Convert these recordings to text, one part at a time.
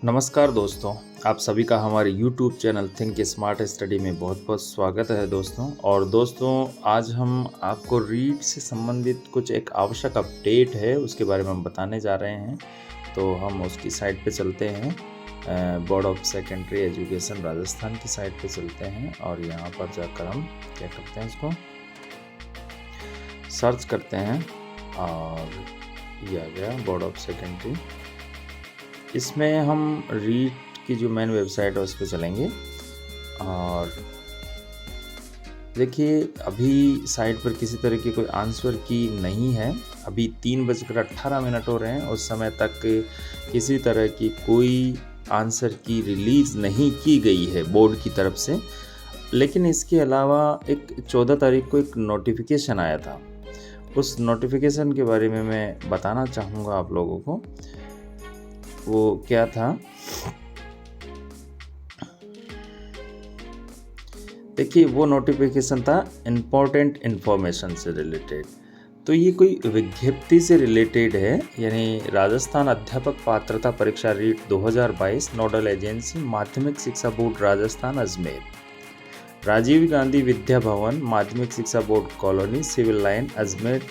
नमस्कार दोस्तों, आप सभी का हमारे YouTube channel think smart study में बहुत बहुत स्वागत है दोस्तों। और दोस्तों, आज हम आपको रीड से संबंधित कुछ एक आवश्यक अपडेट है उसके बारे में हम बताने जा रहे हैं। तो हम उसकी साइट पे चलते हैं, board of secondary education Rajasthan की साइट पे चलते हैं और यहाँ पर जाकर हम क्या करते हैं, इसको सर्च करते हैं और ये आ गया बोर्ड ऑफ सेकेंडरी। इसमें हम रीड की जो मेन वेबसाइट है उस पर चलेंगे और देखिए अभी साइट पर किसी तरह की कोई आंसर की नहीं है। अभी 3:18 हो रहे हैं, उस समय तक किसी तरह की कोई आंसर की रिलीज़ नहीं की गई है बोर्ड की तरफ से। लेकिन इसके अलावा एक 14 तारीख को एक नोटिफिकेशन आया था। उस नोटिफिकेशन के बारे में मैं बताना चाहूँगा आप लोगों को। वो क्या था, देखिए वो नोटिफिकेशन था इम्पोर्टेंट इन्फॉर्मेशन से रिलेटेड। तो ये कोई विज्ञप्ति से रिलेटेड है, यानी राजस्थान अध्यापक पात्रता परीक्षा रीट 2022 नोडल एजेंसी माध्यमिक शिक्षा बोर्ड राजस्थान अजमेर, राजीव गांधी विद्या भवन माध्यमिक शिक्षा board colony civil line Ajmer.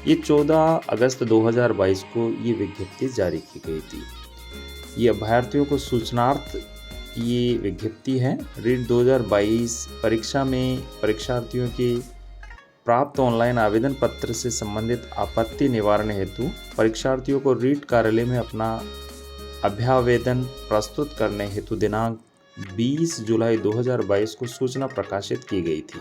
ये 14 अगस्त 2022 को ये विज्ञप्ति जारी की गई थी। ये अभ्यर्थियों को सूचनार्थ ये विज्ञप्ति है। रीट 2022 परीक्षा में परीक्षार्थियों के प्राप्त ऑनलाइन आवेदन पत्र से संबंधित आपत्ति निवारण हेतु परीक्षार्थियों को रीट कार्यालय में अपना अभ्यावेदन प्रस्तुत करने हेतु दिनांक 20 जुलाई 2022 को सूचना प्रकाशित की गई थी।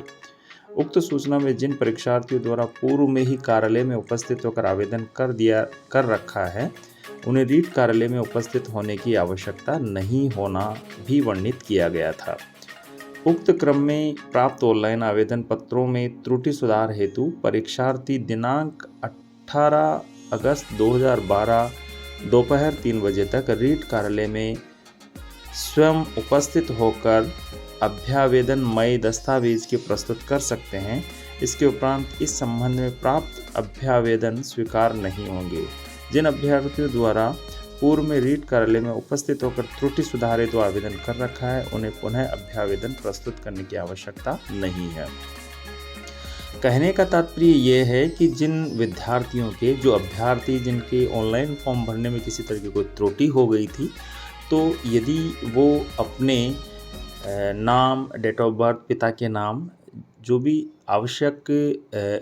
उक्त सूचना में जिन परीक्षार्थियों द्वारा पूर्व में ही कार्यालय में उपस्थित होकर आवेदन कर रखा है, उन्हें रीट कार्यालय में उपस्थित होने की आवश्यकता नहीं होना भी वर्णित किया गया था। उक्त क्रम में प्राप्त ऑनलाइन आवेदन पत्रों में त्रुटि सुधार हेतु परीक्षार्थी दिनांक 18 अगस्त 2012 दोपहर 3 बजे तक रीट कार्यालय में स्वयं उपस्थित होकर अभ्यावेदन मई दस्तावेज के प्रस्तुत कर सकते हैं। इसके उपरांत इस संबंध में प्राप्त अभ्यावेदन स्वीकार नहीं होंगे। जिन अभ्यर्थियों द्वारा पूर्व में रीट कार्यालय में उपस्थित होकर त्रुटि सुधार हेतु आवेदन कर रखा है, उन्हें पुनः अभ्यावेदन प्रस्तुत करने की आवश्यकता नहीं है। कहने का तात्पर्य ये है कि जिन विद्यार्थियों के जो अभ्यर्थी जिनके ऑनलाइन फॉर्म भरने में किसी तरह की कोई त्रुटि हो गई थी, तो यदि वो अपने नाम, डेट ऑफ बर्थ, पिता के नाम, जो भी आवश्यक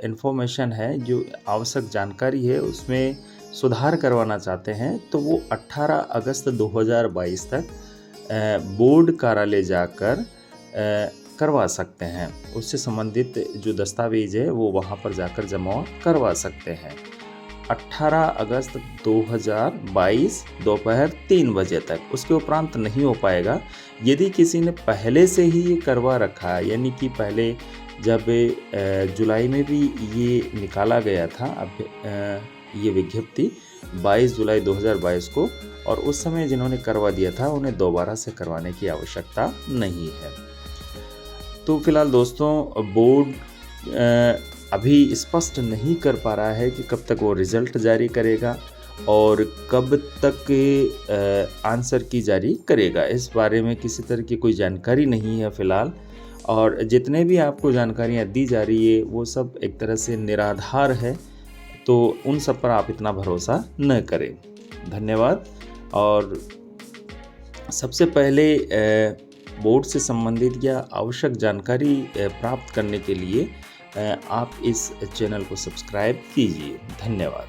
इन्फॉर्मेशन है, जो आवश्यक जानकारी है, उसमें सुधार करवाना चाहते हैं, तो वो 18 अगस्त 2022 तक बोर्ड कार्यालय जाकर करवा सकते हैं। उससे संबंधित जो दस्तावेज है वो वहाँ पर जाकर जमा करवा सकते हैं। 18 अगस्त 2022 दोपहर 3 बजे तक, उसके उपरांत नहीं हो पाएगा। यदि किसी ने पहले से ही ये करवा रखा है, यानी कि पहले जब जुलाई में भी ये निकाला गया था ये विज्ञप्ति 22 जुलाई 2022 को, और उस समय जिन्होंने करवा दिया था उन्हें दोबारा से करवाने की आवश्यकता नहीं है। तो फिलहाल दोस्तों, बोर्ड अभी स्पष्ट नहीं कर पा रहा है कि कब तक वो रिज़ल्ट जारी करेगा और कब तक आंसर की जारी करेगा। इस बारे में किसी तरह की कोई जानकारी नहीं है फ़िलहाल, और जितने भी आपको जानकारियाँ दी जा रही है वो सब एक तरह से निराधार है, तो उन सब पर आप इतना भरोसा न करें। धन्यवाद। और सबसे पहले बोर्ड से संबंधित या आवश्यक जानकारी प्राप्त करने के लिए आप इस चैनल को सब्सक्राइब कीजिए। धन्यवाद।